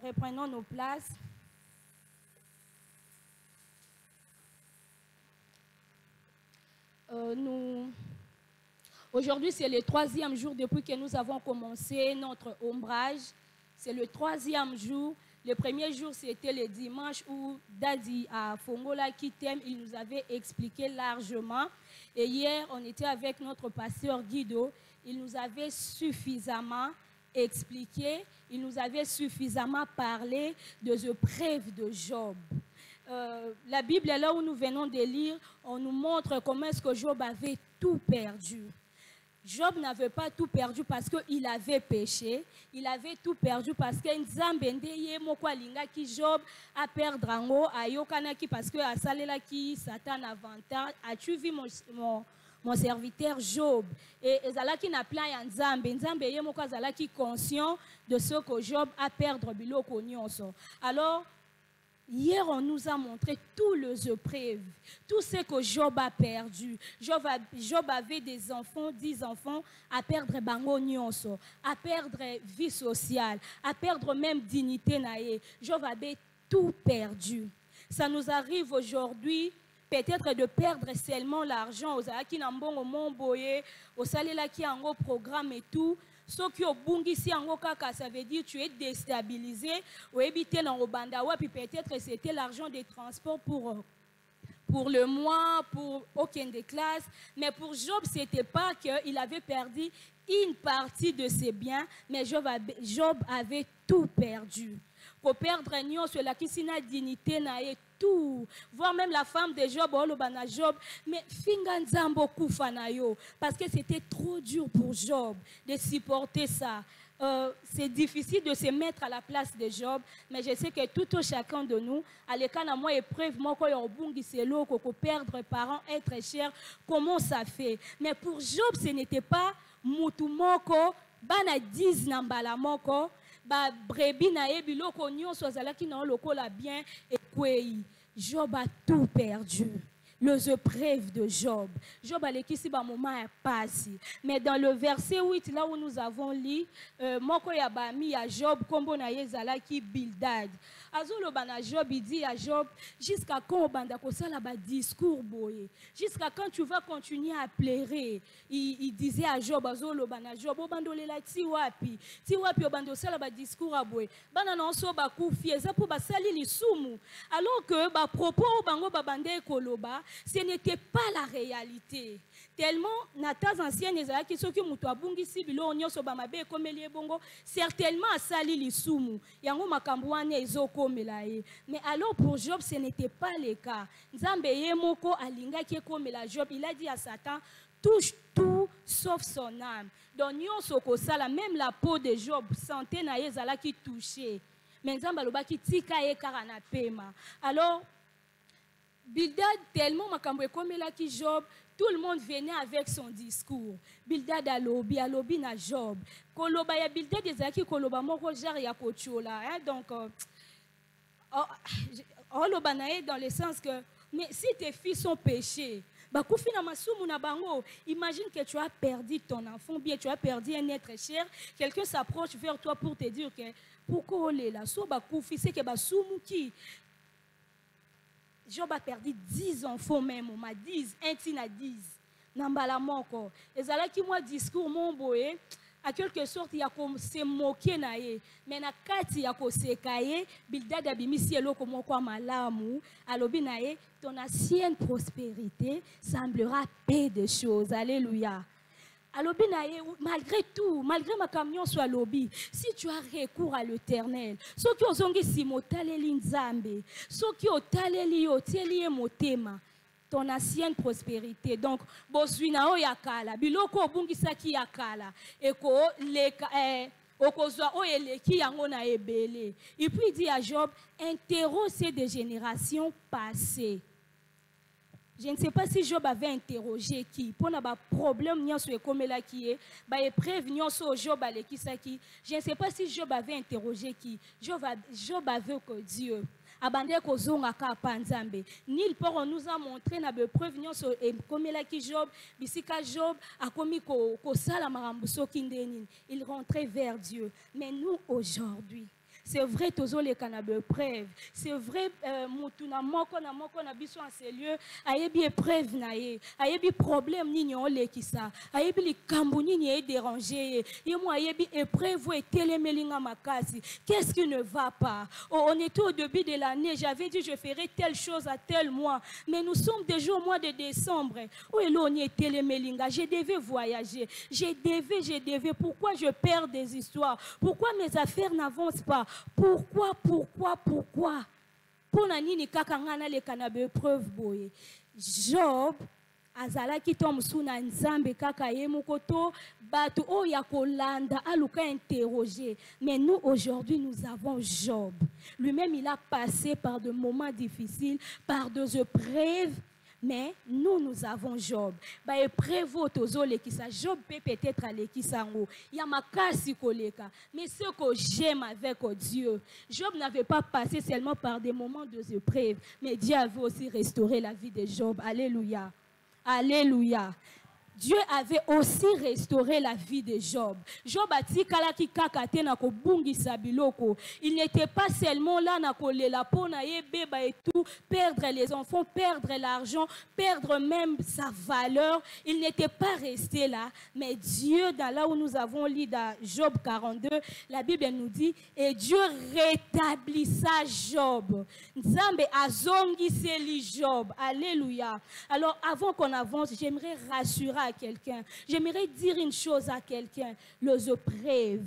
reprenons nos places. Aujourd'hui, c'est le 3e jour depuis que nous avons commencé notre ombrage. C'est le 3e jour. Le premier jour, c'était le dimanche où Dadi à Fongola Kitem, il nous avait expliqué largement. Et hier, on était avec notre pasteur Guido. Il nous avait suffisamment expliqué, il nous avait suffisamment parlé des épreuves de Job. La Bible, là où nous venons de lire, on nous montre comment est-ce que Job avait tout perdu. Job n'avait pas tout perdu parce qu'il avait péché. Il avait tout perdu parce que Job a perdu rango ayokanaki parce que asalelaki Satan avantage. As-tu vu mon serviteur Job? Et ezalaki na plan ya Nzambe. Nzambe ye moko azalaki conscient de ce que Job a perdu biloko nyonso. Alors hier, on nous a montré tous les épreuves, tout ce que Job a perdu. Job avait des enfants, 10 enfants, à perdre bango nyonso, à perdre vie sociale, à perdre même dignité nae. Job avait tout perdu. Ça nous arrive aujourd'hui, peut-être de perdre seulement l'argent. Aux aki nambongo momboye, au salela qui en programme et tout. Ce qui est bungisi en kaka, ça veut dire que tu es déstabilisé. Ou habiter dans le bandawa, puis peut-être que c'était l'argent des transports pour le mois, pour aucune des classes. Mais pour Job, ce n'était pas qu'il avait perdu une partie de ses biens, mais Job avait tout perdu. Pour perdre cela qui n'a dignité, n'a tout. Voir même la femme de Job, Job, mais finganzambo kufanayo, parce que c'était trop dur pour Job de supporter ça. C'est difficile de se mettre à la place de Job, mais je sais que tout chacun de nous, à l'école à moi épreuve, moi quand on bungi c'est l'eau, qu'on perdre parents, être cher, comment ça fait? Mais pour Job, ce n'était pas mutumoko, bana 10 nambala moko. Ba brebi na ye biloko nyonso azalaki na lokola bien et kwei. Job a tout perdu. Les épreuves de Job. Job a l'équisi ba moment est passé. Mais dans le verset 8 là où nous avons lu, moko ya ba mi ya Job kombo na ye zalaki Bildad. Azolo bana Job il dit à Job jusqu'à quand banda ko sala ba discours boye. Jusqu'à quand tu vas continuer à pleurer. Il disait à Job azolo bana Job obandolela ti wapi obando sala ba discours a boye. Bana non so ba kufi eza pour ba sali lisumu. Alors que ba propos bango ba bande koloba, ce n'était pas la réalité. Tellement natas anciennes ezalaki soki muto abungisi bilo nyonso ba mabe komelie bongo certainement asali lisumu. Yango makambo wana ezokomela ye. Mais alors pour Job ce n'était pas le cas. Nzambe ye moko alingaki komela Job, il a dit à Satan touche tout sauf son âme. Donc nyonso ko sala même la peau de Job santé na ye ezalaki touché. Mais Nzambe alobaki tika ye karana pema. Alors Bildad tellement makambo ekomela ki Job, tout le monde venait avec son discours. Bildad alobi na Job. Koloba ya Bildad ezaki koloba moko genre ya kochola, hein? Donc oloba na ye dans le sens que mais si tes filles sont péchées, bakufi na masumu na bango, imagine que tu as perdu ton enfant, bien tu as perdu un être cher, quelqu'un s'approche vers toi pour te dire que pourquoi olé là so bakufi c'est que basumu qui Job a perdu 10 enfants même, on m'a 10, un tina 10. Nambala moko. Et zala ki moi discours mon boye, à quelque sorte il y a comme se moquer na ye. Mais na kati ya ko sekaye, Bildad abimisi eloko moko malamu, alobi na ye, ton ancienne prospérité semblera paix de choses. Alléluia. Alobi na ye, malgré tout, malgré ma camion soit lobby, si tu as recours à l'Éternel, ceux qui ont si motaleli nzambe, ceux qui ont taleli oteli motema, ton ancienne prospérité. Donc, boswina o yakala, biloko obungisaki yakala, eko leka okozwa o eleki yango na ebele. Et puis il dit à Job, interroge ces des générations passées. Je ne sais pas si Job avait interrogé qui. Pour n'a pas problème ni sur comme là qui est, bah épreuve ni sur Job qui ça qui. Je ne sais pas si Job avait interrogé qui. Job avait que Dieu. Abandé ko zonga ka panzambe. Nil pour nous a montré na be preuve ni sur comme là qui Job, bisika Job a commis ko sala marambuso kindeni. Il rentrait vers Dieu. Mais nous aujourd'hui, c'est vrai tozo les cannabis preuve, c'est vrai mutuna moko na biso en ces lieux ayebi épreuve na ye, ayebi problème ni nyole qui ça, ayebi li kambuni ni dérangé, ye mo ayebi épreuve et télémelinga makasi. Qu'est-ce qui ne va pas? Oh, on était au début de l'année, j'avais dit je ferai telle chose à tel mois, mais nous sommes déjà au mois de décembre. Où est l'on est télémelinga? Je devais voyager, je devais. Pourquoi je perds des histoires? Pourquoi mes affaires n'avancent pas? Pourquoi? Pour nani kaka ngana le kanabe preuve boye. Job azalaki tom suna nzambe kaka ye mokoto batu o ya kolanda aluka interroger. Mais nous aujourd'hui nous avons Job. Lui-même il a passé par de moments difficiles, par des épreuves. Mais nous avons Job. Ba épreuve tozole qui ça Job peut peut-être aller qui sango. Il y a ma kasi koleka. Mais ce que j'aime avec Dieu, Job n'avait pas passé seulement par des moments de épreuve, mais Dieu avait aussi restauré la vie de Job. Alléluia. Alléluia. Dieu avait aussi restauré la vie de Job. Job a dit il n'était pas seulement là et tout, perdre les enfants, perdre l'argent, perdre même sa valeur. Il n'était pas resté là. Mais Dieu, dans là où nous avons lu dans Job 42, la Bible nous dit, et Dieu rétablissa Job. Nzambe azongiseli Job. Alléluia. Alors avant qu'on avance, j'aimerais rassurer à quelqu'un. J'aimerais dire une chose à quelqu'un. Les épreuves,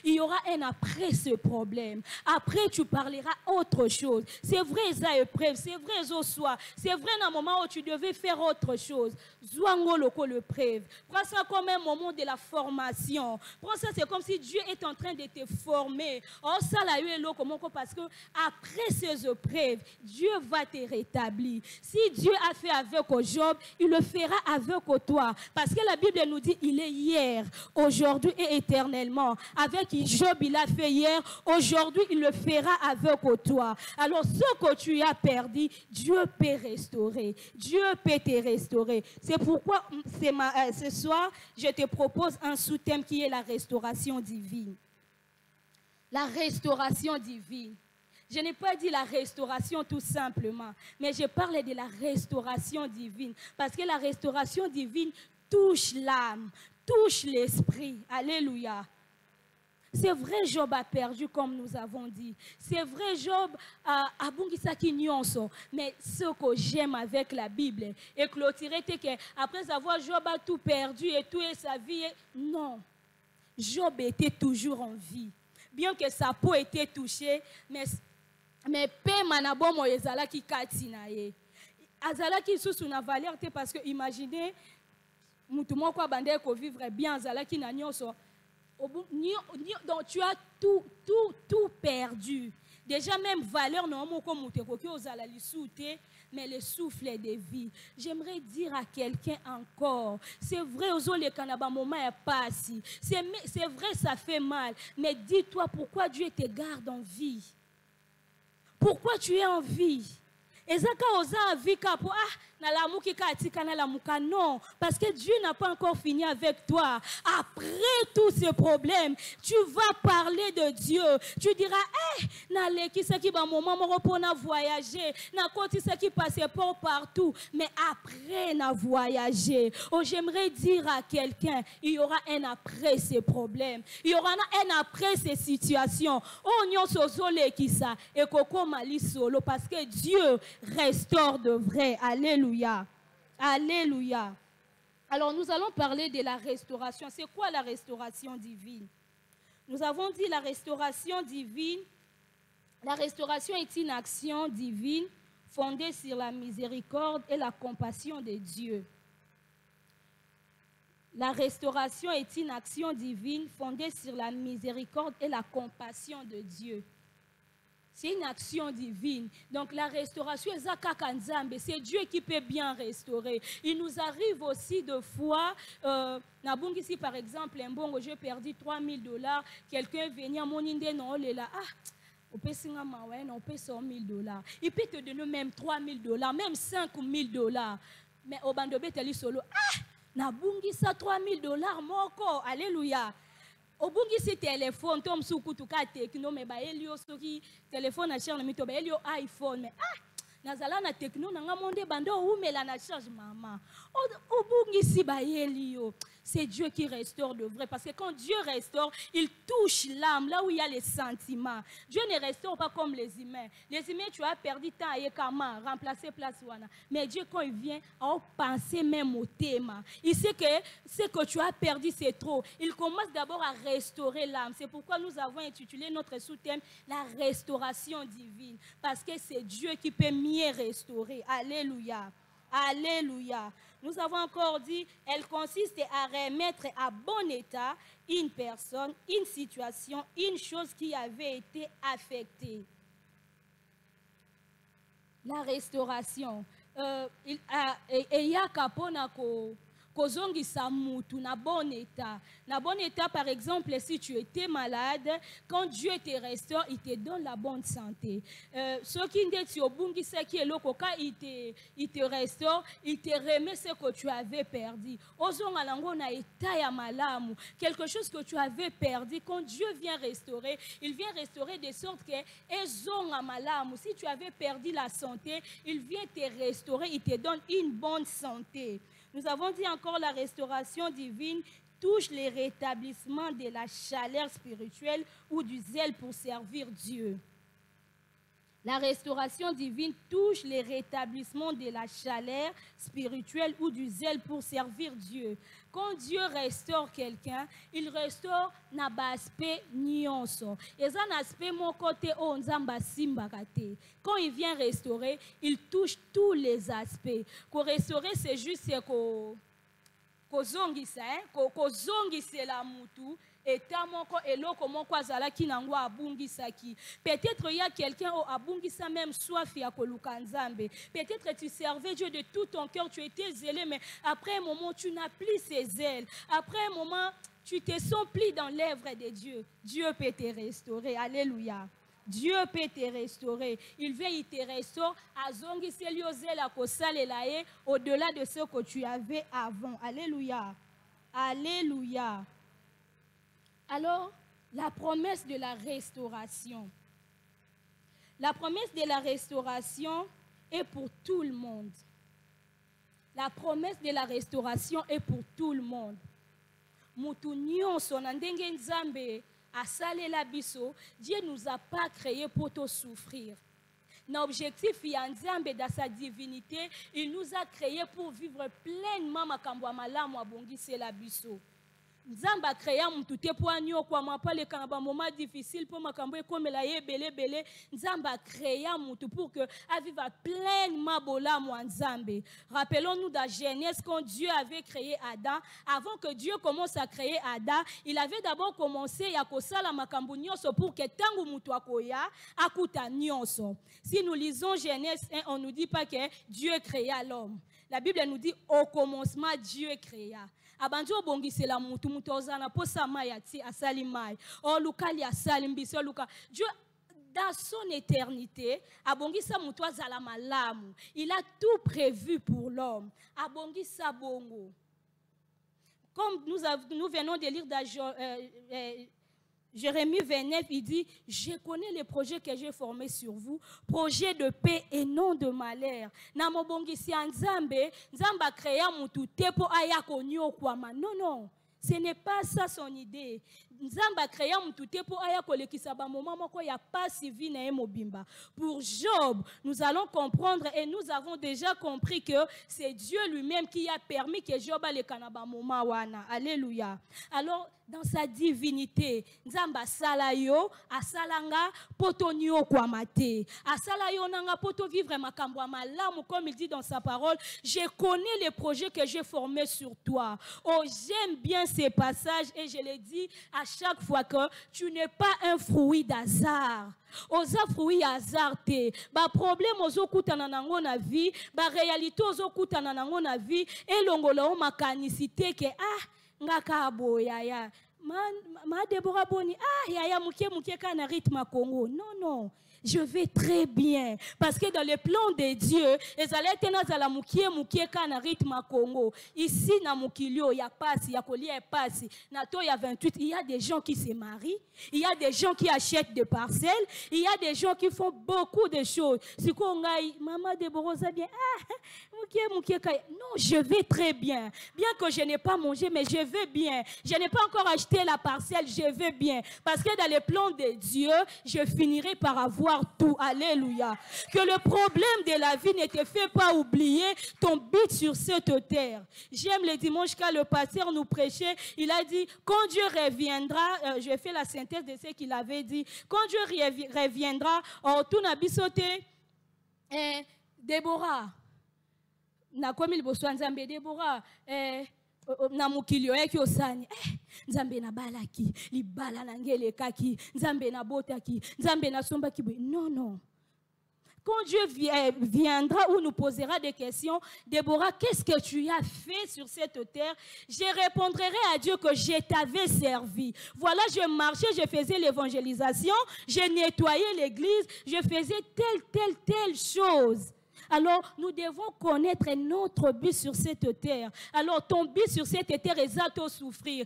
il y aura un après ce problème. Après, tu parleras autre chose. C'est vrai, ça épreuve. C'est vrai, ça soit. C'est vrai, dans un moment où tu devais faire autre chose. Zouango loko le preuve. Prends ça comme un moment de la formation. Prends ça, c'est comme si Dieu est en train de te former. Oh, ça là, parce que après ces épreuves, Dieu va te rétablir. Si Dieu a fait avec Job, il le fera avec toi. Parce que la Bible nous dit, il est hier, aujourd'hui et éternellement. Avec Job, il a fait hier, aujourd'hui, il le fera avec toi. Alors, ce que tu as perdu, Dieu peut restaurer. Dieu peut te restaurer. C'est pourquoi, ce soir, je te propose un sous-thème qui est la restauration divine. La restauration divine. Je n'ai pas dit la restauration tout simplement, mais je parle de la restauration divine. Parce que la restauration divine touche l'âme, touche l'esprit. Alléluia. C'est vrai, Job a perdu, comme nous avons dit. C'est vrai, Job a bungisaki nyonso. Mais ce que j'aime avec la Bible, et clôturer, c'est qu'après avoir Job a tout perdu et tout et sa vie, non. Job était toujours en vie. Bien que sa peau était touchée, mais pe manabomo ezalaki kati na ye. Azalaki susu na valeur te parce que imaginez mutu moko abandé ko vivre bien azalaki na nyonso. Donc tu as tout perdu. Déjà même valeur non moko mutu ko ki ozala lisute mais le souffle de vie. J'aimerais dire à quelqu'un encore, c'est vrai, le Canada, moment est passé. C'est vrai, ça fait mal. Mais dis-toi pourquoi Dieu te garde en vie. Pourquoi tu es en vie? Ezaka oza vie kapo na la muki katika na la muka non parce que Dieu n'a pas encore fini avec toi. Après tous ces problèmes, tu vas parler de Dieu. Tu diras na leki ce qui ba moment mo repona voyager, na koti ce qui passe pas partout, mais après na voyager. Oh, j'aimerais dire à quelqu'un, il y aura un après ces problèmes. Il y aura un après ces situations. Oh nyonso zole ki ça et koko mali solo parce que Dieu restaure de vrai. Alléluia. Alléluia. Alors nous allons parler de la restauration. C'est quoi la restauration divine? Nous avons dit la restauration divine. La restauration est une action divine fondée sur la miséricorde et la compassion de Dieu. La restauration est une action divine fondée sur la miséricorde et la compassion de Dieu. C'est une action divine. Donc la restauration, c'est Dieu qui peut bien restaurer. Il nous arrive aussi de fois, ici par exemple, j'ai perdu $3,000, quelqu'un vient, mon indé non, il est là, on peut $100,000. Il peut te donner même $3,000, même $5,000. Mais au bandobé, tu solo, nabungi ça $3,000 moko, alléluia. obungisi téléphone tom sukutu ka techno me ba elio soki téléphone a charge mito ba elio iPhone mais nazala na techno nanga monde bando umela na charge maman obungisi ba elio. C'est Dieu qui restaure de vrai. Parce que quand Dieu restaure, il touche l'âme, là où il y a les sentiments. Dieu ne restaure pas comme les humains. Les humains, tu as perdu temps et kama, remplacé place wana. Mais Dieu, quand il vient, à penser même au thème. Il sait que ce que tu as perdu, c'est trop. Il commence d'abord à restaurer l'âme. C'est pourquoi nous avons intitulé notre sous-thème la restauration divine. Parce que c'est Dieu qui peut mieux restaurer. Alléluia. Alléluia. Nous avons encore dit, elle consiste à remettre à bon état une personne, une situation, une chose qui avait été affectée. La restauration. Il y a kaponako. Kozongisa mutu na bon état. Na bon état, par exemple, si tu étais malade, quand Dieu te restaure, il te donne la bonne santé. Ce qui il te restaure, il te remet ce que tu avais perdu. Quelque chose que tu avais perdu, quand Dieu vient restaurer, il vient restaurer de sorte que si tu avais perdu la santé, il vient te restaurer, il te donne une bonne santé. Nous avons dit encore la restauration divine touche les rétablissements de la chaleur spirituelle ou du zèle pour servir Dieu. La restauration divine touche les rétablissements de la chaleur spirituelle ou du zèle pour servir Dieu. Quand Dieu restaure quelqu'un, il restaure l'aspect nyonso. Et ça l'aspect mon côté onzamba simbakate. Quand il vient restaurer, il touche tous les aspects. Pour restaurer, c'est juste que kozongisa, kozongisa la mutu. Peut-être il y a quelqu'un au abungisa même soif ya koluka nzambe. Peut-être tu servais Dieu de tout ton cœur, tu étais zélé, mais après un moment tu n'as plus ses ailes. Après un moment tu te sens pris dans l'œuvre de Dieu. Dieu peut te restaurer. Alléluia. Dieu peut te restaurer. Il veut, il te restaure. Au-delà de ce que tu avais avant. Alléluia. Alléluia. Alors, la promesse de la restauration. La promesse de la restauration est pour tout le monde. La promesse de la restauration est pour tout le monde. Dieu ne nous a pas créés pour te souffrir. L'objectif dans sa divinité, il nous a créés pour vivre pleinement makambo malamu abongisi la biso. Nzamba créa mutu te po anyo kwa mapale kana ba moment difficile pour makambo ekomela ye belé nzamba créa mutu pour que a vivre pleinement bolamu nzambe. Rappelons-nous dans Genèse quand Dieu avait créé Adam, avant que Dieu commence à créer Adam, il avait d'abord commencé à kosala makambo nyonso pour que tangu mutu akoya akuta nyonso. Si nous lisons Genèse 1, on nous dit pas que Dieu créa l'homme. La Bible nous dit au commencement Dieu créa. Abanjo bongisi la mutu ozana posa mayati asali mai. O lukali asali mbiso luka. Dieu dans son éternité, abongisa mutu azala malamu. Il a tout prévu pour l'homme. Abongisa bongo. Comme nous venons de lire dans Jérémie 29, il dit, je connais les projets que j'ai formés sur vous, projets de paix et non de malheur. Namobongisi nzambe, nzamba créa mutu tepo ayako nyo kwama. Non, non. Ce n'est pas ça son idée. Nzamba créa mutu tepo ayako lekisaba moment moko ya pas suivi na emobimba. Pour Job, nous allons comprendre et nous avons déjà compris que c'est Dieu lui-même qui a permis que Job ait le kanaba moment wana. Alléluia. Alors dans sa divinité, nzamba salayo asalanga poto nyo kwa mate. Asalayo nanga poto vivre makambo malamu comme il dit dans sa parole, je connais les projets que j'ai formés sur toi. Oh, j'aime bien ces passages et je le dis à chaque fois que tu n'es pas un fruit d'hasard. Oza fruit hasard te. Ba problème ozo kutana nango na vie, ba réalité ozo kutana nango na vie, et longola o makanicité que ngaka boya ya. ma Déborah Boni, ah, yaya mouké kana rythme Congo. Non, non. Je vais très bien. Parce que dans le plan de Dieu, les alètes dans la mouké kana rythme Congo. Ici, na moukilio, il y a passe, il y a collier passe. Nato, il y a 28. Il y a des gens qui se marient. Il y a des gens qui achètent des parcelles. Il y a des gens qui font beaucoup de choses. Si qu'on a, maman Déborah, ça bien. Ah, mouké. Non, je vais très bien. Bien que je n'ai pas mangé, mais je vais bien. Je n'ai pas encore acheté la parcelle, je vais bien. Parce que dans le plan de Dieu, je finirai par avoir tout. Alléluia. Que le problème de la vie ne te fait pas oublier ton but sur cette terre. J'aime le dimanche quand le pasteur nous prêchait. Il a dit, quand Dieu reviendra, je fais la synthèse de ce qu'il avait dit. Quand Dieu reviendra, tout n'a bisoté. Déborah. Na komi liboso nzambe Déborah. Na mukilio yake osani nzambe na balaki libala na ngele kaki nzambe na botaki nzambe na sombaki. Non. Quand Dieu viendra ou nous posera des questions, Déborah, qu'est-ce que tu as fait sur cette terre? Je répondrai à Dieu que je t'avais servi. Voilà, je marchais, je faisais l'évangélisation, je nettoyais l'église, je faisais telle chose. Alors, nous devons connaître notre but sur cette terre. Alors, ton but sur cette terre est de souffrir.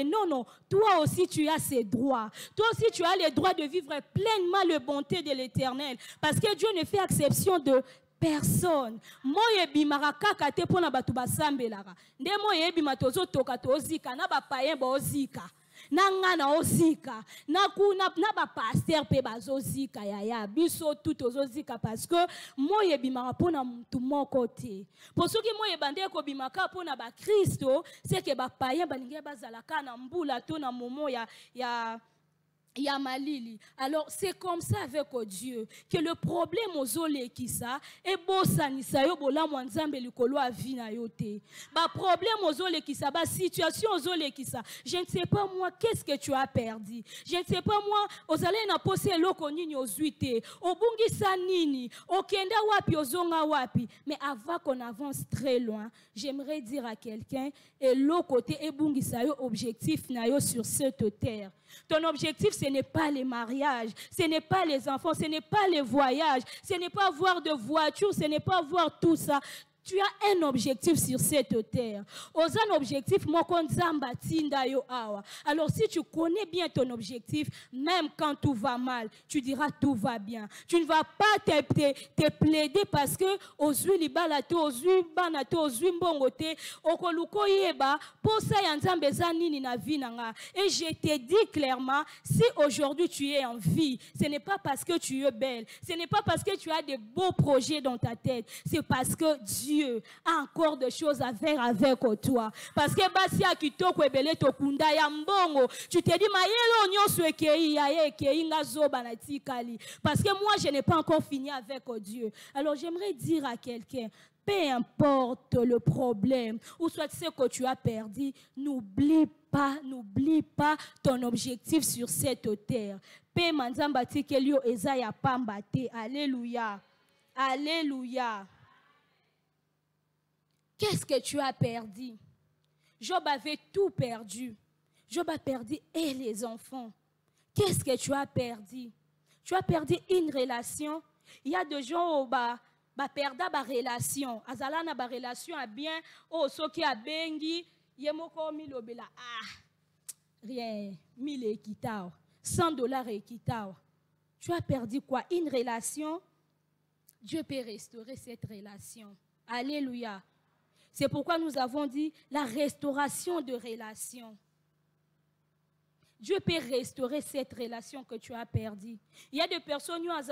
Non. Toi aussi, tu as ces droits. Toi aussi, tu as le droit de vivre pleinement la bonté de l'Éternel. Parce que Dieu ne fait exception de personne. Moi, kaka te pona batu basambelara. Nde moi ebima tozo toka tozika na ba payen ba ozika. Nangana ozika na ba pasteur pe bazozika ya biso tout ozika parce que moye bimaka pona mutu moko te. Pour ceux qui moye bande ko bimaka pona ba Kristo, c'est que ba payen balinge bazalaka na mbula to na momo ya malili. Alors c'est comme ça avec Dieu que le problème aux olé qui ça et bosanisa yo bola mwanzambe likolo avina yote. Ba problème aux olé qui ça, ba situation aux olé qui ça. Je ne sais pas moi qu'est-ce que tu as perdu. Je ne sais pas moi ozale na posé loko nini ozuite. Obungisa nini, okenda wapi ozonga wapi. Mais avant qu'on avance très loin, j'aimerais dire à quelqu'un et l'autre côté ebungisa yo objectif na yo sur cette terre. Ton objectif, ce n'est pas les mariages, ce n'est pas les enfants, ce n'est pas les voyages, ce n'est pas avoir de voiture, ce n'est pas avoir tout ça. Tu as un objectif sur cette terre. Un objectif, alors si tu connais bien ton objectif, même quand tout va mal, tu diras tout va bien. Tu ne vas pas te plaider parce que ozui balato, ozui banato, ozui mbongote, okoluko yeba, posa yanzambe zanini na vinanga. Et je te dis clairement, si aujourd'hui tu es en vie, ce n'est pas parce que tu es belle, ce n'est pas parce que tu as de beaux projets dans ta tête, c'est parce que Dieu a encore des choses à faire avec toi. Parce que basia kitoko ebele tokunda ya mbongo. Tu te dis mayelo nyonso ekei ya ekei ngazoba na tikali. Parce que moi je n'ai pas encore fini avec Dieu. Alors j'aimerais dire à quelqu'un, peu importe le problème ou soit ce que tu as perdu, n'oublie pas ton objectif sur cette terre. Pe manzamba tikelio ezaya pambate. Alléluia. Alléluia. Qu'est-ce que tu as perdu? Job avait tout perdu. Job a perdu et les enfants. Qu'est-ce que tu as perdu? Tu as perdu une relation. Il y a des gens qui perdent la relation. Azala na ba relation a bien. Oh, ce qui a bengi, yemoko milobela. Rien. 1000 ekitao. $100 ekitao. Tu as perdu quoi? Une relation. Dieu peut restaurer cette relation. Alléluia. C'est pourquoi nous avons dit la restauration de relations. Dieu peut restaurer cette relation que tu as perdue. Il y a des personnes qui ont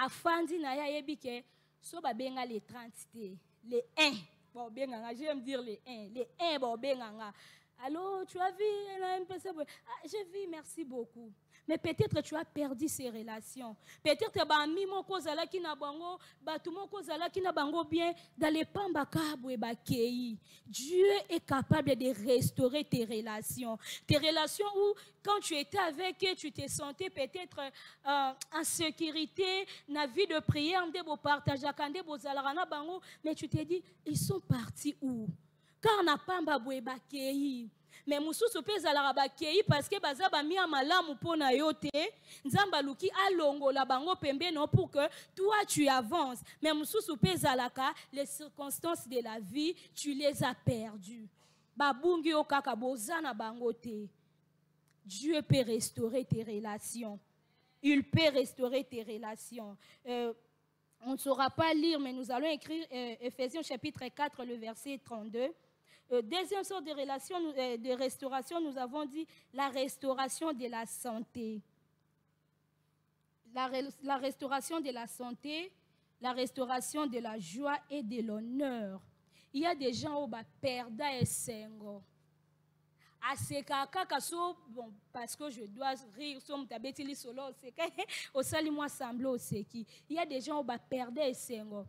fait so babenga les 30, les 1. Bon, j'aime dire les 1. Les 1, bon, benganga. Alors, tu as vu, j'ai vu, merci beaucoup. Mais peut-être tu as perdu ces relations. Peut-être bien dans les Dieu est capable de restaurer tes relations. Tes relations où, quand tu étais avec eux, tu te sentais peut-être en sécurité, dans la vie de prière, mais tu t'es dit, ils sont partis où? car na pamba boye bakei. Mais mususu pe ezalaka bakei parce que baza bami ya malamu mpona yo te, nzambe aluki alongola bango pembeni pour que toi tu avances. Mais mususu pe ezalaka les circonstances de la vie, tu les as perdues. Babungi yo kaka boza na bango te. Dieu peut restaurer tes relations. Il peut restaurer tes relations. On ne saura pas lire, mais nous allons écrire Ephésiens chapitre 4, le verset 32. Deuxième sorte de relation, de restauration, nous avons dit la restauration de la santé. La restauration de la santé, la restauration de la joie et de l'honneur. Il y a des gens qui perdent et sengo. Bon, parce que je dois rire sur mon tabetili solo, au sali moi semble aussi qui. Il y a des gens qui perdent et sengo.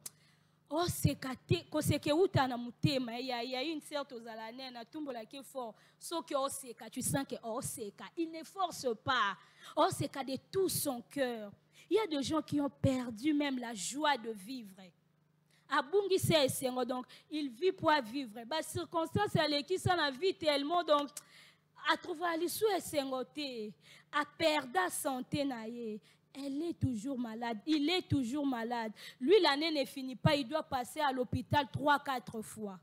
Oh, c'est que utana mutema, il y a une certaine zalane na tumbola qui est fort. Sauf que oh c'est tu sens que oh c'est il ne force pas. Oh c'est de tout son cœur. Il y a des gens qui ont perdu même la joie de vivre. Abungi c'est sengo, donc il vit pour vivre. Bah circonstance elle qui ça la vie tellement donc à trouver l'issue sengoté, à perdre la santé naie. Elle est toujours malade. Il est toujours malade. Lui, l'année ne finit pas. Il doit passer à l'hôpital 3-4 fois.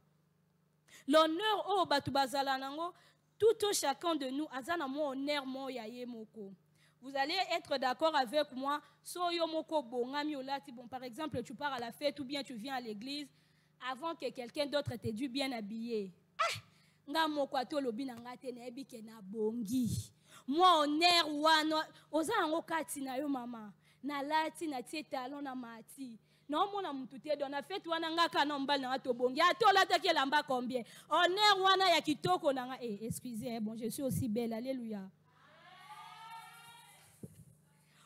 L'honneur au Batoubazalanango, tout chacun de nous, azanamo honneur mo yaye moko. Vous allez être d'accord avec moi. Soyo moko bongami olati. Bon, par exemple, tu pars à la fête ou bien tu viens à l'église avant que quelqu'un d'autre t'ait dû bien habillé. Nga moko ato lobi na ngate na ebi ke na bongi. Moi honneur wana oza ngo kati na yo mama na lati na tie talon na mati na mona mutu te do na fete wana ngaka na mbali na to bongi atola ta ke lamba combien honneur wana ya kitoko na nga excusez bon je suis aussi belle alléluia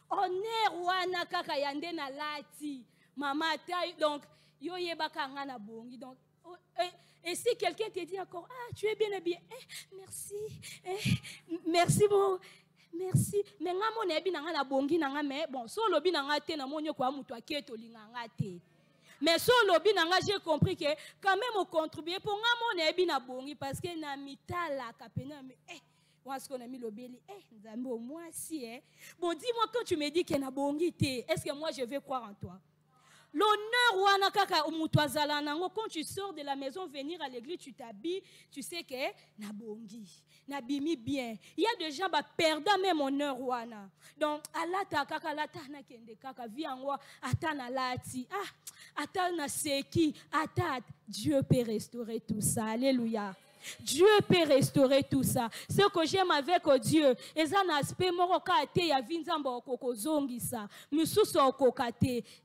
honneur wana kaka yande na lati mama taille donc yo yebaka nga na bongi donc et si quelqu'un te dit encore, ah, tu es bien habillé, merci, merci bon, merci. Mais nga mon ebi nanga na bongi nanga mais bon, so lobi nanga te na monyo kwa mutu aketo linganga te. Mais so lobi nanga j'ai compris que quand même on contribue pour nga mon ebi na bongi parce que na mitala kapena mais est-ce qu'on a mis l'obéli? Nzambe au moins si bon dis-moi quand tu me dis que na bongi te, est-ce que moi je vais croire en toi? L'honneur wana kaka umutwazala nango quand tu sors de la maison venir à l'église tu t'habilles tu sais que na bongi na bimi bien il y a des gens ba perdant même honneur wana donc alata kaka lata na kende kaka viango atana lati ata na seki ata Dieu peut restaurer tout ça alléluia. Dieu peut restaurer tout ça. Ce que j'aime avec Dieu, c'est un aspect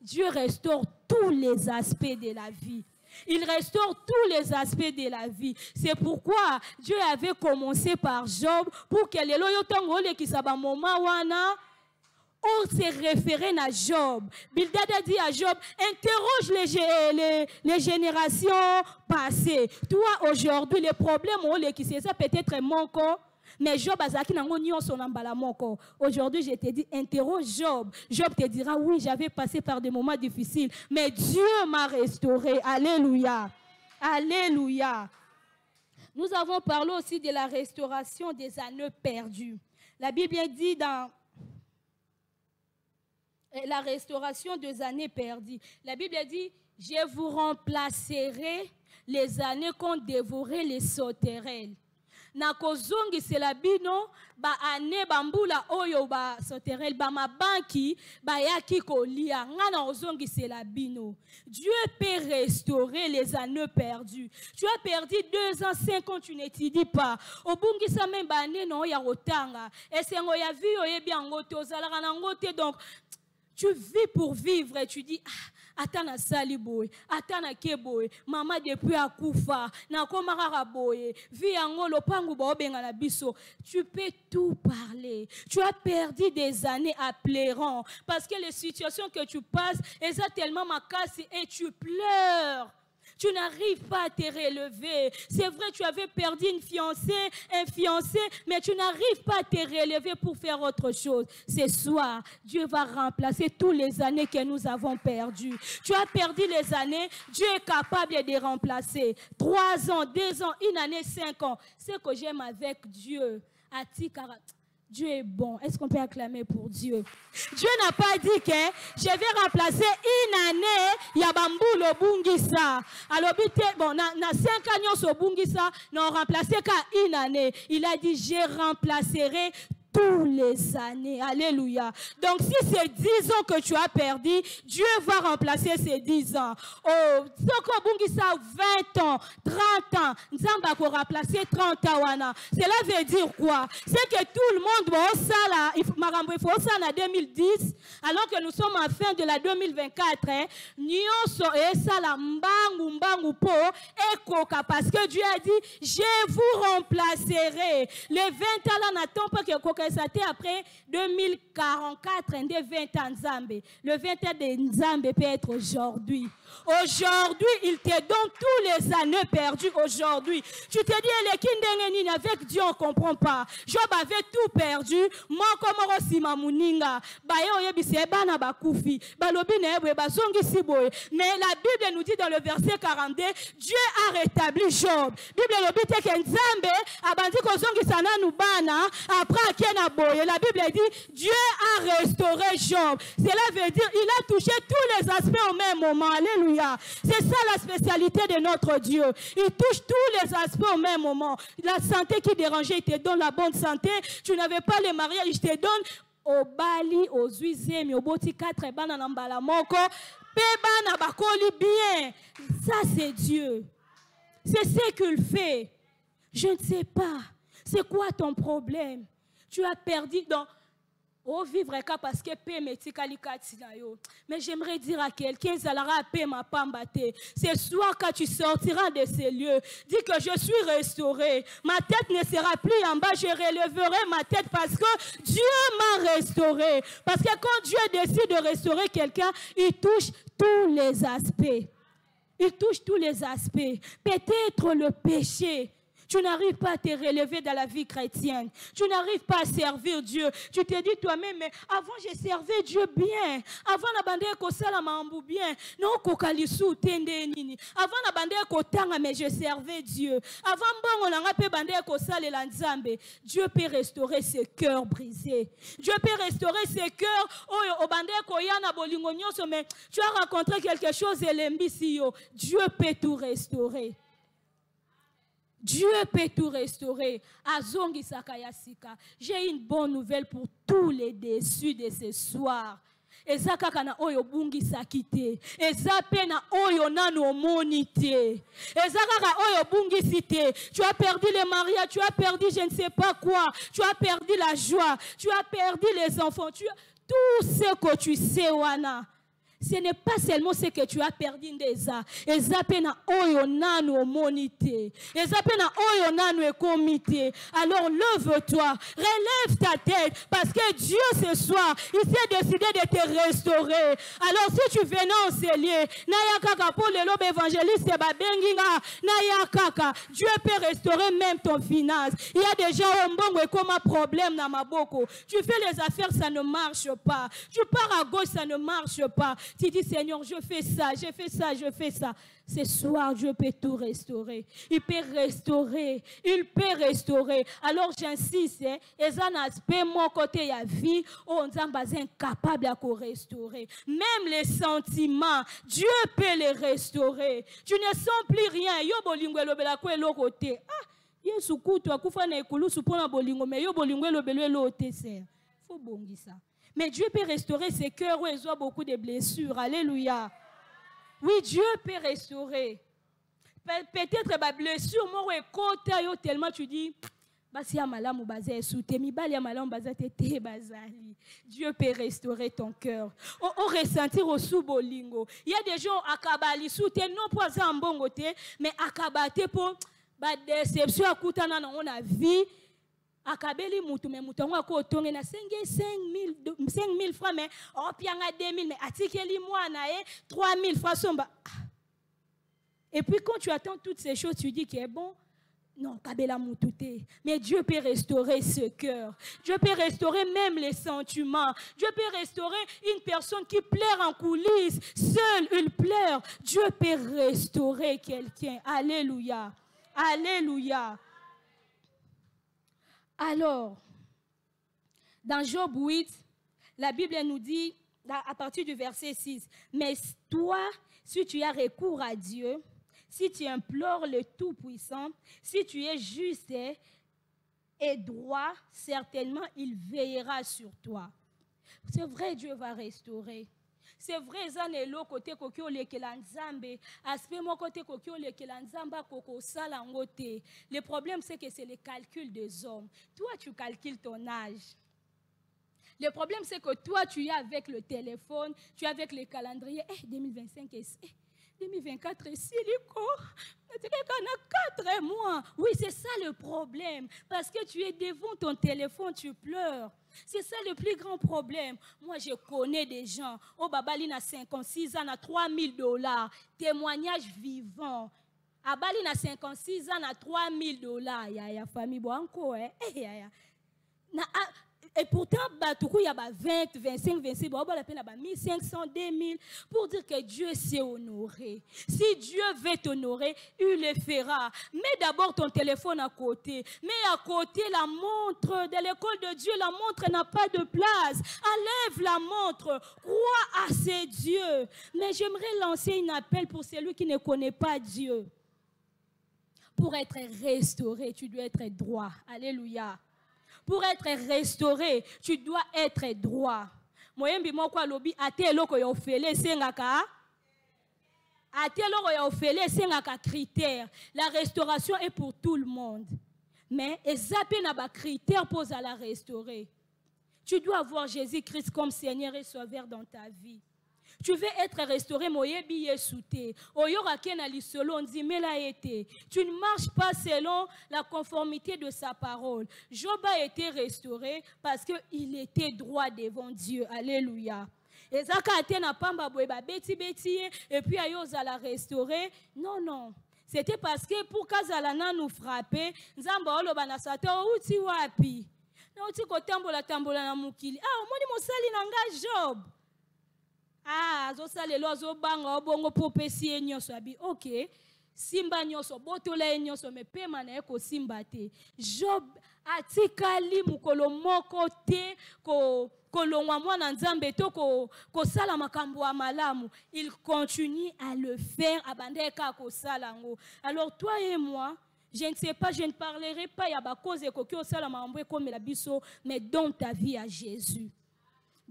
Dieu restaure tous les aspects de la vie. Il restaure tous les aspects de la vie. C'est pourquoi Dieu avait commencé par Job pour que les loyotangole qui s'aba moment wana on s'est référé à Job. Bildad a dit à Job, interroge les générations passées. Toi, aujourd'hui, les problèmes qui c'est ça peut-être mon corps. Mais Job azaki nango nyonso na mbala moko. Aujourd'hui, je te dis, interroge Job. Job te dira, oui, j'avais passé par des moments difficiles. Mais Dieu m'a restauré. Alléluia. Alléluia. Nous avons parlé aussi de la restauration des années perdues. La Bible dit dans la restauration des années perdues. La Bible dit, je vous remplacerai les années qu'ont dévoré les sauterelles. Nakozongi c'est la bino ba ane bambula oyo ba sauterelle ba mabanki ba yaki kolia ngana ozongi c'est la bino. Dieu peut restaurer les années perdues. Tu as perdu 2 ans, 5 ans, tu n'étudies pas. Obungi sa même ba ane no ya rotanga. Et c'est ngo ya vi oye bien ngote ozalaka na ngote donc tu vis pour vivre et tu dis atana sali boy, atana keboy, maman depuis à Koufa, na komara boy, vi angolo pangu ba obenga na biso. Tu peux tout parler. Tu as perdu des années à pleurant parce que les situations que tu passes, elles sont tellement macasses et tu pleures. Tu n'arrives pas à te relever. C'est vrai, tu avais perdu une fiancée, un fiancé, mais tu n'arrives pas à te relever pour faire autre chose. Ce soir, Dieu va remplacer toutes les années que nous avons perdues. Tu as perdu les années, Dieu est capable de remplacer. 3 ans, 2 ans, 1 année, 5 ans. Ce que j'aime avec Dieu, Dieu est bon. Est-ce qu'on peut acclamer pour Dieu? Dieu n'a pas dit que je vais remplacer 1 année, Yabambulo Bungisa. Alors, bon, na 5 ans, au Bungisa, non remplacé qu'à 1 année. Il a dit, je remplacerai tous les années. Alléluia. Donc, si c'est 10 ans que tu as perdu, Dieu va remplacer ces 10 ans. Oh, Soko Bungisa, 20 ans, 30 ans, Nzamba va remplacer 30 ans. Cela veut dire quoi? C'est que tout le monde va au sala, il faut ça en 2010, alors que nous sommes en fin de la 2024. Nyonso et sala mbangu po ekoka, parce que Dieu a dit, je vous remplacerai. Les 20 ans là n'attendent pas que après 2044, 20 ans Nzambe. Le 20 ans de Nzambe peut être aujourd'hui. Aujourd'hui, il te donne tous les années perdues aujourd'hui. Tu te dis, avec Dieu, on ne comprend pas. Job avait tout perdu. Moi, comme Rosima Muninga, mais la Bible nous dit dans le verset 42, Dieu a rétabli Job. La Bible dit que Nzambe a bandi kozongi sana nubana après la Bible dit Dieu a restauré Job. Cela veut dire il a touché tous les aspects au même moment. Alléluia. C'est ça la spécialité de notre Dieu. Il touche tous les aspects au même moment. La santé qui dérangeait, il te donne la bonne santé. Tu n'avais pas le mariage, il te donne au Bali, aux Uizemi, au Boti 4 et Bana Nambala Moko. Peba Bakoli bien. Ça c'est Dieu. C'est ce qu'il fait. Je ne sais pas. C'est quoi ton problème? Tu as perdu dans au vivre parce que mais j'aimerais dire à quelqu'un ce soir quand tu sortiras de ces lieux, dis que je suis restauré. Ma tête ne sera plus en bas, je relèverai ma tête parce que Dieu m'a restauré. Parce que quand Dieu décide de restaurer quelqu'un, il touche tous les aspects. Il touche tous les aspects. Peut-être le péché. Tu n'arrives pas à te relever dans la vie chrétienne. Tu n'arrives pas à servir Dieu. Tu te dis toi-même, mais avant je servais Dieu bien. Avant la bande kosala mambu bien. Non kokalisu tende nini. Avant la bande kotanga mais je servais Dieu. Avant bongo nanga pe bande kosala la nzambe. Dieu peut restaurer ce cœurs brisés. Dieu peut restaurer ce cœurs. Oh bande koyana bolingo nyonso mais tu as rencontré quelque chose et l'embissio. Dieu peut tout restaurer. Dieu peut tout restaurer. Azongi Sakayasika. J'ai une bonne nouvelle pour tous les déçus de ce soir. Ezaka na oyo bungi sakite. Ezape na oyo nano monite. Ezaka oyo bungi cité. Tu as perdu le mariage, tu as perdu je ne sais pas quoi. Tu as perdu la joie, tu as perdu les enfants, tu as tout ce que tu sais wana. Ce n'est pas seulement ce que tu as perdu d'Eza. Ezapena oyo nanu monité. Ezapena oyo nanu comité. Alors lève-toi, relève ta tête parce que Dieu ce soir, il s'est décidé de te restaurer. Alors si tu venais en ces lieux, naya kaka pour le lobe évangéliste babenginga, naya kaka, Dieu peut restaurer même ton finance. Il y a des gens au mbongo et comme un problème dans ma boko. Tu fais les affaires, ça ne marche pas. Tu pars à gauche, ça ne marche pas. Tu dis, Seigneur, je fais ça, je fais ça, je fais ça. Ce soir, Dieu peut tout restaurer. Il peut restaurer. Il peut restaurer. Alors, j'insiste, et ça n'a pas mon côté à vie, on est incapable de restaurer. Même les sentiments, Dieu peut les restaurer. Tu ne sens plus rien. Yo bolingo lobela ko elo côté. Ah, Yesu kutu akufa na ekulu supona bolingo, mais yo bolingo lobelo elo côté c'est. Faut bongi ça. Mais Dieu peut restaurer ses cœurs où ils ont beaucoup de blessures. Alléluia. Oui, Dieu peut restaurer. Peut-être ma blessure, moi, tellement tu dis, Dieu peut restaurer ton cœur. On ressentir au sous-bolingo. Il y a des gens à Kabali soutien, non pas en bon côté, mais à Kabate pour la déception à Koutana dans la vie. Akabeli mutu me mutongo ko tonge na 5 000 francs mais opianga 2 000 mais atikeli mwana 3 000 francs somba Et puis quand tu attends toutes ces choses, tu dis qu'il est bon. Non, Kabela Moutouté. Mais Dieu peut restaurer ce cœur. Dieu peut restaurer même les sentiments. Dieu peut restaurer une personne qui pleure en coulisses. Seule, il pleure. Dieu peut restaurer quelqu'un. Alléluia. Alléluia. Alors, dans Job 8, la Bible nous dit, à partir du verset 6, « Mais toi, si tu as recours à Dieu, si tu implores le Tout-Puissant, si tu es juste et droit, certainement il veillera sur toi. » C'est vrai, Dieu va restaurer. C'est vrai, zanelo côté kokyo lekela nzambe, aspect mon côté kokyo lekela nzamba koko salangote. Le problème c'est que c'est le calcul des hommes. Toi tu calcules ton âge. Le problème c'est que toi tu es avec le téléphone, tu es avec le calendrier. 2025 est 2024 est si lico. C'est qu'on a 4 mois. Oui, c'est ça le problème. Parce que tu es devant ton téléphone, tu pleures. C'est ça le plus grand problème. Moi, je connais des gens. Oh, Babali a 56 ans, a $3,000. Témoignage vivant. Abali a 56 ans, a $3,000. Il y a famille Boanko, hein? Et pourtant, il y a 20, 25, 26, il y a 1500, 2000 pour dire que Dieu s'est honoré. Si Dieu veut t'honorer, il le fera. Mets d'abord ton téléphone à côté. Mets à côté la montre. De l'école de Dieu, la montre n'a pas de place. Enlève la montre. Crois à ces dieux. Mais j'aimerais lancer un appel pour celui qui ne connaît pas Dieu. Pour être restauré, tu dois être droit. Alléluia. Pour être restauré, tu dois être droit. Moyembi moko lobi ate eloko ya ofele sengaka. Ate eloko ya ofele sengaka critère. La restauration est pour tout le monde. Mais ezape na ba critère pour la restaurer. Tu dois avoir Jésus-Christ comme Seigneur et Sauveur dans ta vie. Tu veux être restauré, moyebi yesute. Oyora kena lisolo nzimela ete. Tu ne marches pas selon la conformité de sa parole. Job a été restauré parce qu'il était droit devant Dieu. Alléluia. Et zaka atena pamba boeba beti beti et puis ayoza la restaurer. Non, non. C'était parce que pour kazalana nous frapper, nzamba oloba na sata outi wapi. Na outi ko tambola tambola na mukili. Ah, omoni mosali nanga Job. Ah, zosalelo zobanga obongo popesi enyoso abi. OK. Simba nyoso botola enyoso me pema na eko simba te. Job atikali mukolo moko te ko kolongwa mwana nzambe to ko sala makambo ya malamu. Il continue à le faire abandeka ko salango. Alors toi et moi, je ne sais pas, je ne parlerai pas ya ba cause ko ki osala mambo comme la biso, mais donne ta vie à Jésus.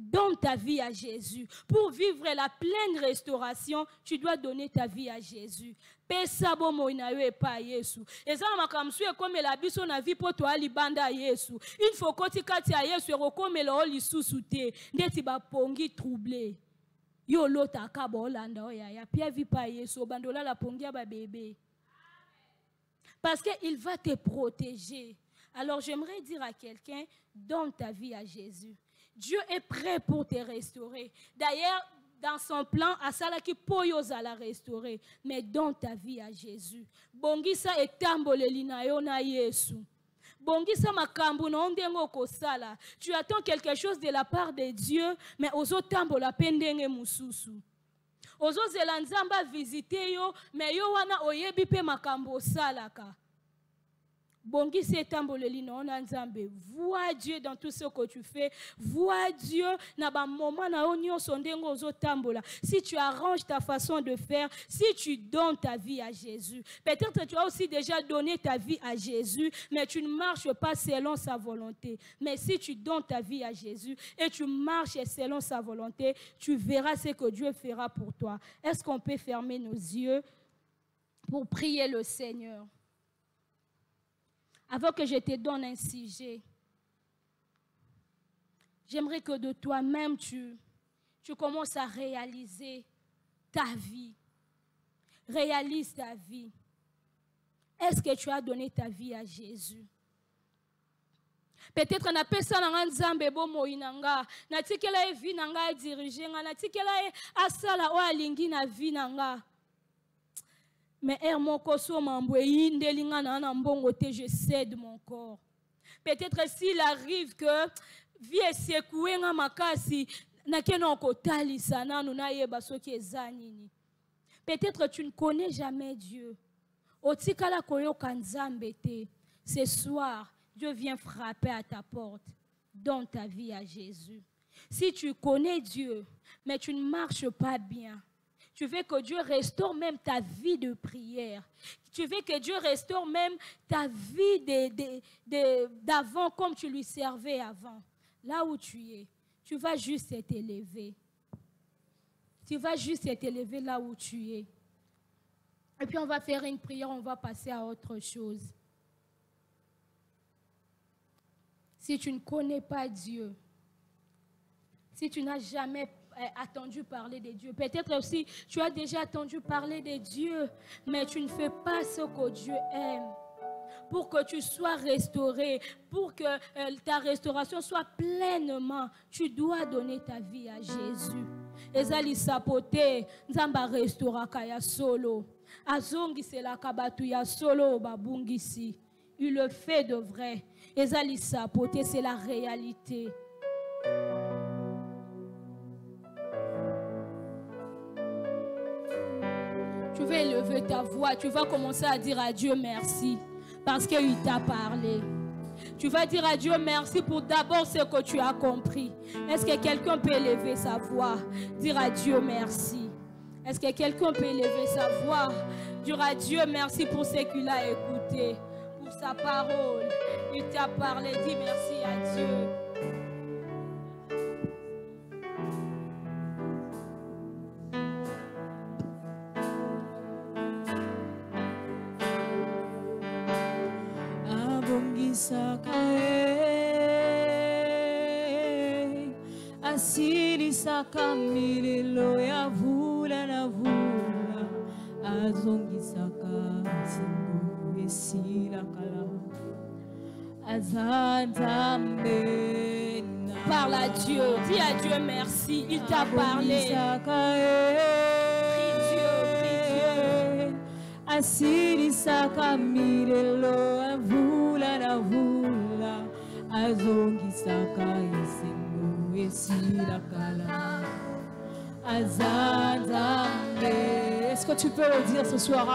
Donne ta vie à Jésus. Pour vivre la pleine restauration, tu dois donner ta vie à Jésus. Pesabo moina yo epa Yesu. Ezana makamsu e comme la biso na vie poto ali banda Yesu. Il faut koti kati ya Yesu ero comme la oli susute. Ndeti ba pongi troublé. Yo lota akaba olanda oya ya pia vi pa Yesu bandola la pongi ba bébé. Parce que il va te protéger. Alors j'aimerais dire à quelqu'un, donne ta vie à Jésus. Dieu est prêt pour te restaurer. D'ailleurs, dans son plan, Asalaki Poyoza la restaurer. Mais donne ta vie à Jésus. Bongisa etamboleli na yo na Yesu. Bongisa makambu na ondengo kosala. Tu attends quelque chose de la part de Dieu, mais ozo tambola pendenge mususu. Ozo zelanzamba visiter yo, mais yo wana oyebi pe makambo salaka. Bongisi etamboleli na ona nzambe. Vois Dieu dans tout ce que tu fais. Vois Dieu na ba moment na onyo sondengo ozo tambola. Si tu arranges ta façon de faire, si tu donnes ta vie à Jésus. Peut-être que tu as aussi déjà donné ta vie à Jésus, mais tu ne marches pas selon sa volonté. Mais si tu donnes ta vie à Jésus et tu marches selon sa volonté, tu verras ce que Dieu fera pour toi. Est-ce qu'on peut fermer nos yeux pour prier le Seigneur? Avant que je te donne un sujet, j'aimerais que de toi-même, tu commences à réaliser ta vie. Réalise ta vie. Est-ce que tu as donné ta vie à Jésus? Peut-être qu'on appelle ça dans Nzambe bomo inanga. Na tikela e vie nanga diriger nga. Na tikela e asala o alingi na vie nanga. Mais je cède mon corps. Peut-être s'il arrive que vie est secouée na makasi na keno kotalisa na nuna yeba soki ezanini. Peut-être tu ne connais jamais Dieu. Otikala koyoka nzambe te. Ce soir, Dieu vient frapper à ta porte. Donne ta vie à Jésus. Si tu connais Dieu, mais tu ne marches pas bien, tu veux que Dieu restaure même ta vie de prière. Tu veux que Dieu restaure même ta vie d'avant comme tu lui servais avant. Là où tu es, tu vas juste t'élever. Tu vas juste t'élever là où tu es. Et puis on va faire une prière, on va passer à autre chose. Si tu ne connais pas Dieu, si tu n'as jamais attendu parler de Dieu, peut-être aussi tu as déjà entendu parler de Dieu, mais tu ne fais pas ce que Dieu aime. Pour que tu sois restauré, pour que ta restauration soit pleinement, tu dois donner ta vie à Jésus. Ezali sapote, nzamba restauraka ya solo. Azongi sela kabatu ya solo babungisi. Il le fait de vrai. Ezali sapote, c'est la réalité. Tu vas élever ta voix, tu vas commencer à dire à Dieu merci parce qu'il t'a parlé. Tu vas dire à Dieu merci pour d'abord ce que tu as compris. Est-ce que quelqu'un peut élever sa voix? Dire à Dieu merci. Est-ce que quelqu'un peut élever sa voix? Dire à Dieu merci pour ce qu'il a écouté, pour sa parole. Il t'a parlé, dis merci à Dieu. Asili saka mililo ya vula na vula azongi saka singo esila kala azanzambe. Parle à Dieu, dis à Dieu merci, il t'a parlé. Prie Dieu. Asili saka mililo ya vula na vula azongi saka singo est-ce que tu peux le dire ce soir?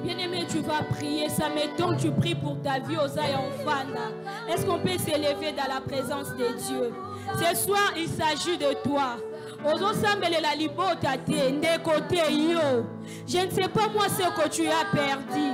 Bien-aimé, tu vas prier ça, mettons tu pries pour ta vie aux Fanda. Est-ce qu'on peut s'élever dans la présence de Dieu? Ce soir, il s'agit de toi. Je ne sais pas moi ce que tu as perdu.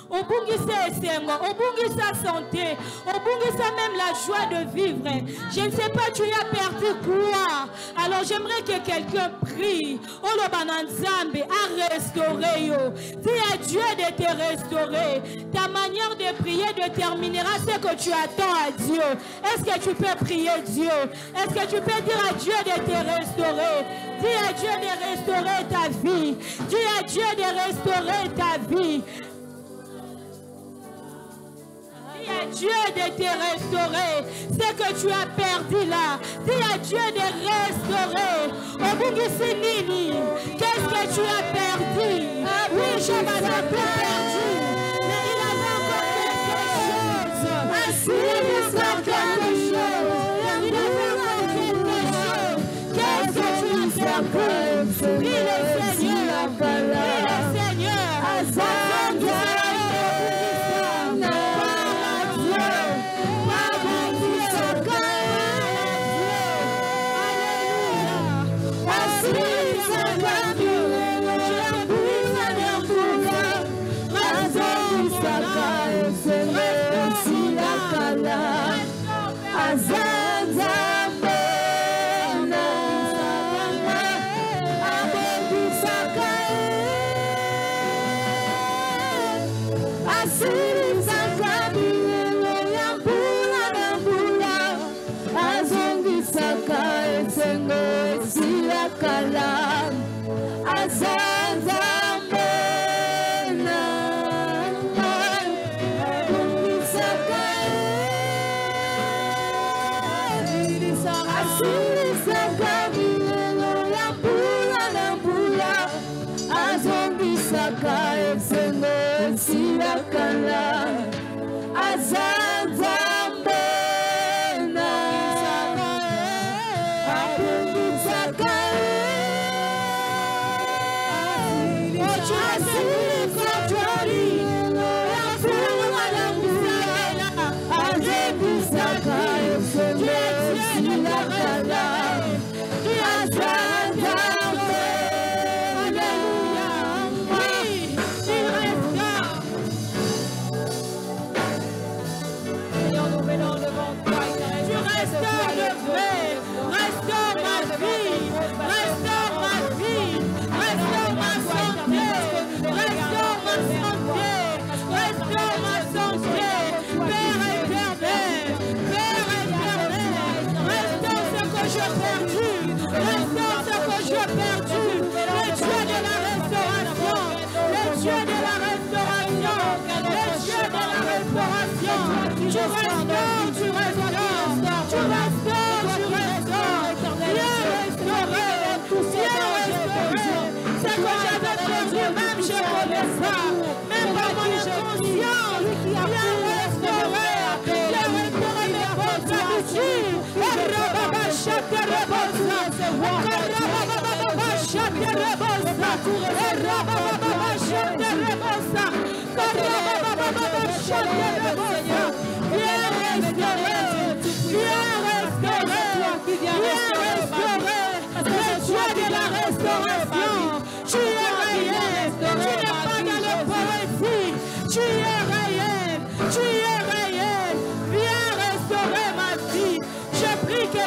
Obungisa esengo, obungisa santé, obungisa même la joie de vivre. Je ne sais pas tu as perdu quoi. Alors j'aimerais que quelqu'un prie. Olobananzambe a restauré yo. Dis à Dieu de te restaurer. Ta manière de prier déterminera ce que tu attends à Dieu. Est-ce que tu peux prier Dieu? Est-ce que tu peux dire à Dieu de te restaurer? Dis à Dieu de restaurer ta vie. Dis à Dieu de restaurer ta vie. Dis à Dieu de te restaurer ce que tu as perdu là. Dis à Dieu de restaurer. Obungisi nini? Qu'est-ce que tu as perdu? Oui, je m'avais tout perdu. Mais il avait encore quelque chose. Il avait quelque chose. Il avait encore quelque chose. Qu'est-ce que tu as perdu? Prie le Seigneur. Prie le Seigneur. Alléluia.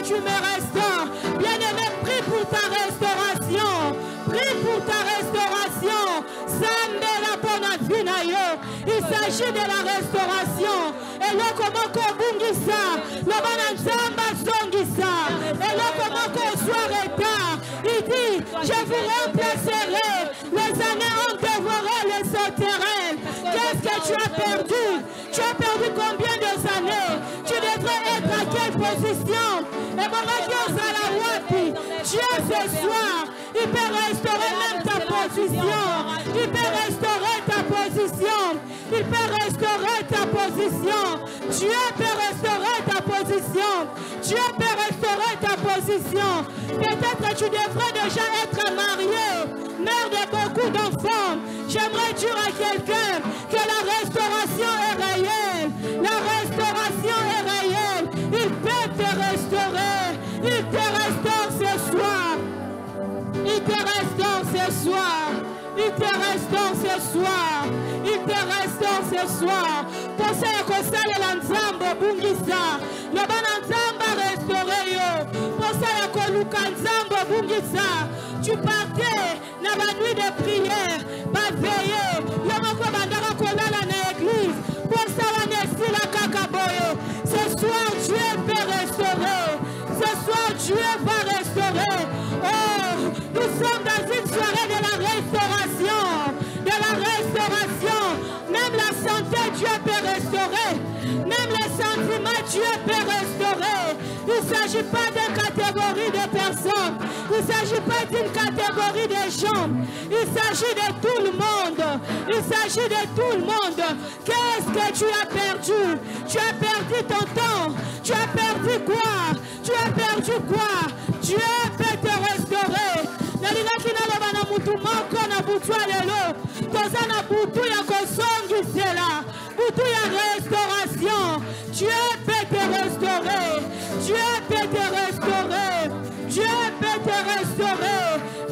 Tu me restaures. Bien-aimé, prie pour ta restauration. Prie pour ta restauration. Il s'agit de la restauration. Et là, comment qu'on bungisa, le bananzamba zongisa. Et là, comment qu'on soit retard. Il dit, je vous remplacerai. Les années ont dévoré les sauterelles. Qu'est-ce que tu as perdu? Tu as perdu combien d'années? Tu devrais être à quelle position? Et mon Dieu, Dieu ce soir, il peut restaurer même ta position. Il peut restaurer ta position. Il peut restaurer ta position. Dieu peut restaurer ta position. Dieu peut restaurer ta position. Peut-être que tu devrais déjà être marié, mère de beaucoup d'enfants. J'aimerais dire à quelqu'un que la restauration est réelle. La restauration est réelle. Il peut te restaurer. Il te restaure ce soir. Il te restaure ce soir. Il te restaure ce soir. Il te restaure ce soir. Pensez à ça, le Nzambo Bungisa. Le bon Nzambo restauré yo. Pensez à Koluka Nzambo Bungisa. Tu partais dans la nuit de prière. Pas veiller. Le moko bandara kolala na église. Pensez à la Kakaboyo. Ce soir, Dieu peut restaurer. Ce soir, Dieu va restaurer. Oh, nous sommes dans une soirée de la restauration. De la restauration. Même la santé, Dieu peut restaurer. Même les sentiments, Dieu peut restaurer. Il ne s'agit pas d'une catégorie de personnes. Il ne s'agit pas d'une catégorie de gens. Il s'agit de tout le monde. Il s'agit de tout le monde. Qu'est-ce que tu as perdu? Tu as perdu ton temps. Tu as perdu quoi? Tu as perdu quoi? Dieu peut te restaurer. Restauration. Dieu peut te restaurer. Dieu peut te restaurer. Dieu peut te restaurer.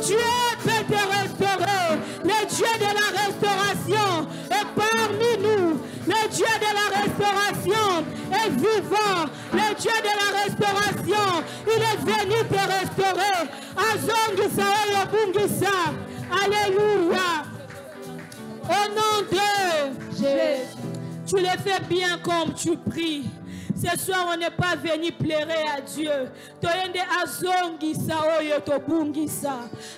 Dieu peut te restaurer. Le Dieu de la restauration est parmi nous. Le Dieu de la restauration est vivant, le Dieu de la restauration. Il est venu te restaurer. Azongisa oyobungisa. Alléluia. Au nom de Jésus. Tu le fais bien comme tu pries. Ce soir, on n'est pas venu pleurer à Dieu.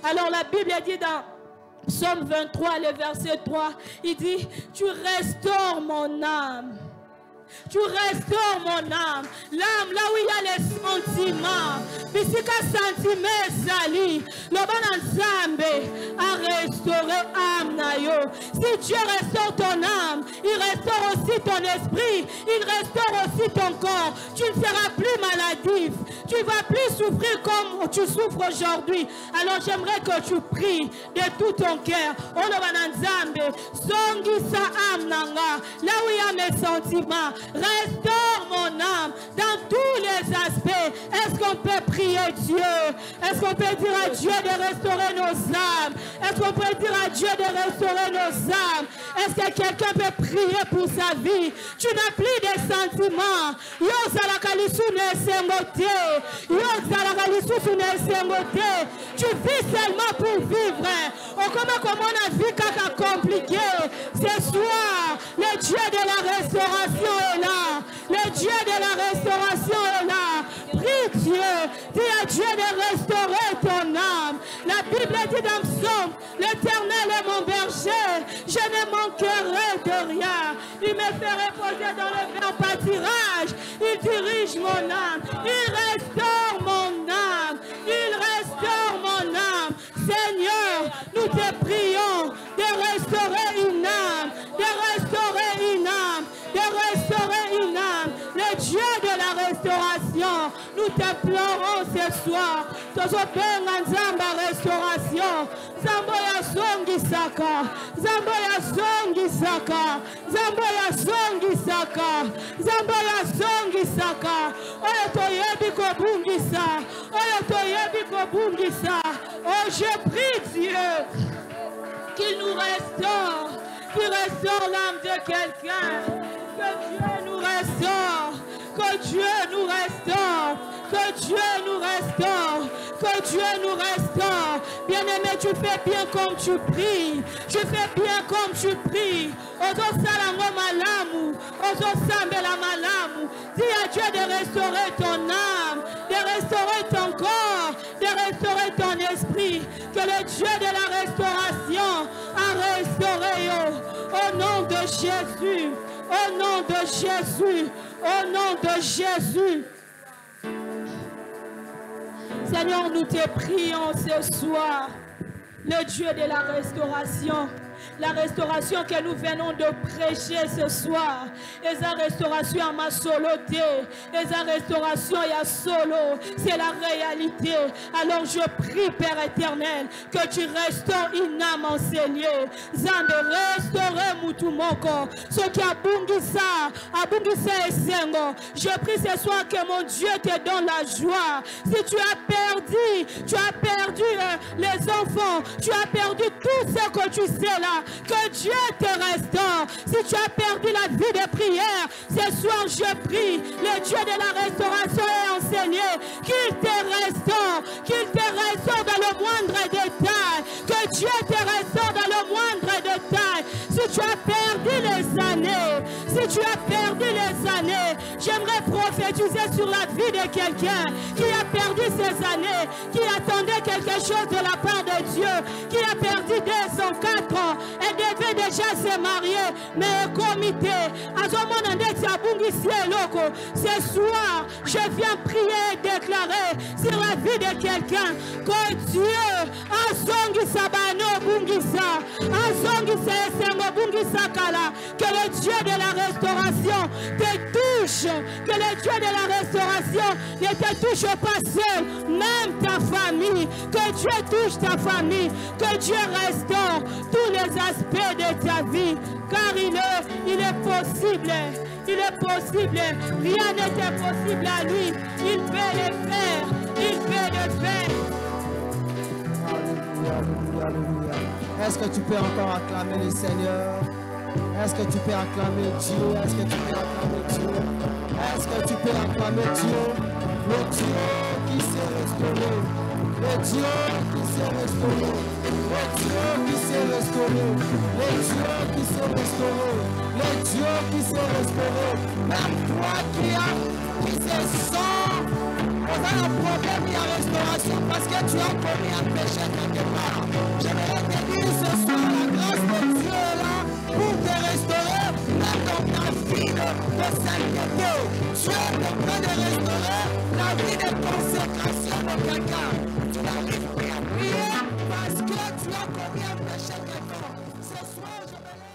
Alors la Bible dit dans Psaume 23, le verset 3, il dit, tu restaures mon âme. Tu restaures mon âme. L'âme, là où il y a les sentiments. Bisika sentiment zali. Le bon ensemble a restauré âme nayo. Si Dieu restaure ton âme, il restaure aussi ton esprit. Il restaure aussi ton corps. Tu ne seras plus maladif. Tu ne vas plus souffrir comme tu souffres aujourd'hui. Alors j'aimerais que tu pries de tout ton cœur. Oh le bon ensemble. Songi sa âme nanga. Là où il y a mes sentiments. Restaure mon âme dans tous les aspects. Est-ce qu'on peut prier Dieu? Est-ce qu'on peut dire à Dieu de restaurer nos âmes? Est-ce qu'on peut dire à Dieu de restaurer nos âmes? Est-ce que quelqu'un peut prier pour sa vie? Tu n'as plus de sentiments. Tu vis seulement pour vivre. Comment on a vu caca compliqué. Ce soir, le Dieu de la restauration est là. Le Dieu de la restauration est là. Prie Dieu. Dis à Dieu de restaurer ton âme. La Bible dit dans Psaume, l'Éternel est mon berger. Je ne manquerai de rien. Il me fait reposer dans le vert pâturage. Il dirige mon âme. Il restaure mon âme. Il restaure mon âme. Seigneur, nous te prions de restaurer une âme. De restaurer une âme. De restaurer une âme. Le Dieu de la restauration, nous te pleurons ce soir. Tozopenga nzamba restauration. Zambo ya songi saka. Zambo ya songi saka. Zambo ya songi saka. Zambo ya songi saka. Oyo toyebi kobungisa. Oyo toyebi kobungisa. Oh, je prie Dieu qu'il nous restaure. Qu'il restaure l'âme de quelqu'un. Que Dieu nous restaure. Que Dieu nous restaure. Que Dieu nous restaure. Que Dieu nous restaure. Bien-aimé, tu fais bien comme tu pries. Tu fais bien comme tu pries. Ozo salango malamu. Ozo sambela malamu. Dis à Dieu de restaurer ton âme. De restaurer ton corps. De restaurer ton esprit. Que le Dieu de la restauration a restauré. Au nom de Jésus. Au nom de Jésus. Au nom de Jésus. Seigneur, nous te prions ce soir, le Dieu de la restauration. La restauration que nous venons de prêcher ce soir. Et la restauration à ma soloté. Et la restauration à solo. C'est la réalité. Alors je prie, Père éternel, que tu restaures une âme enseignée. Zande, restaurer Moutoumoko. Ce qui a bungisa et sengo. Je prie ce soir que mon Dieu te donne la joie. Si tu as perdu les enfants, tu as perdu tout ce que tu sais là. Que Dieu te restaure. Si tu as perdu la vie de prière, ce soir je prie, le Dieu de la restauration est enseigné, qu'il te restaure dans le moindre détail. Que Dieu te restaure dans le moindre détail. Si tu as perdu les années, j'aimerais prophétiser sur la vie de quelqu'un qui a perdu ses années, qui attendait quelque chose de la part de Dieu, qui a perdu 2 ans, 4 ans, et devait déjà se marier, mais comité. Ce soir, je viens prier et déclarer sur la vie de quelqu'un que Dieu a songi sabano bungisa, a songi sesengo bungisa kala, que le Dieu de la restauration te touche, que le Dieu de la restauration ne te touche pas seul, même ta famille, que Dieu touche ta famille, que Dieu restaure tous les aspects de ta vie, car il est possible. Il est possible, rien n'était possible à lui. Il peut le faire, il peut le faire. Alléluia, alléluia, alléluia. Est-ce que tu peux encore acclamer le Seigneur? Est-ce que tu peux acclamer Dieu? Est-ce que tu peux acclamer Dieu? Est-ce que tu peux acclamer Dieu? Le Dieu qui s'est restauré. Le Dieu qui s'est restauré. Le Dieu qui s'est restauré. Le Dieu qui s'est restauré. Le Dieu qui s'est restauré. Même toi qui s'est sans, on a un problème de restauration parce que tu as commis un péché quelque part. J'aimerais te dire ce soir, la grâce de Dieu est là pour te restaurer, même dans ta vie de sainteté. Dieu est en train de restaurer la vie de consécration de quelqu'un. Tu n'arrives plus à prier parce que tu as commis un péché quelque part. Ce soir, je me lève.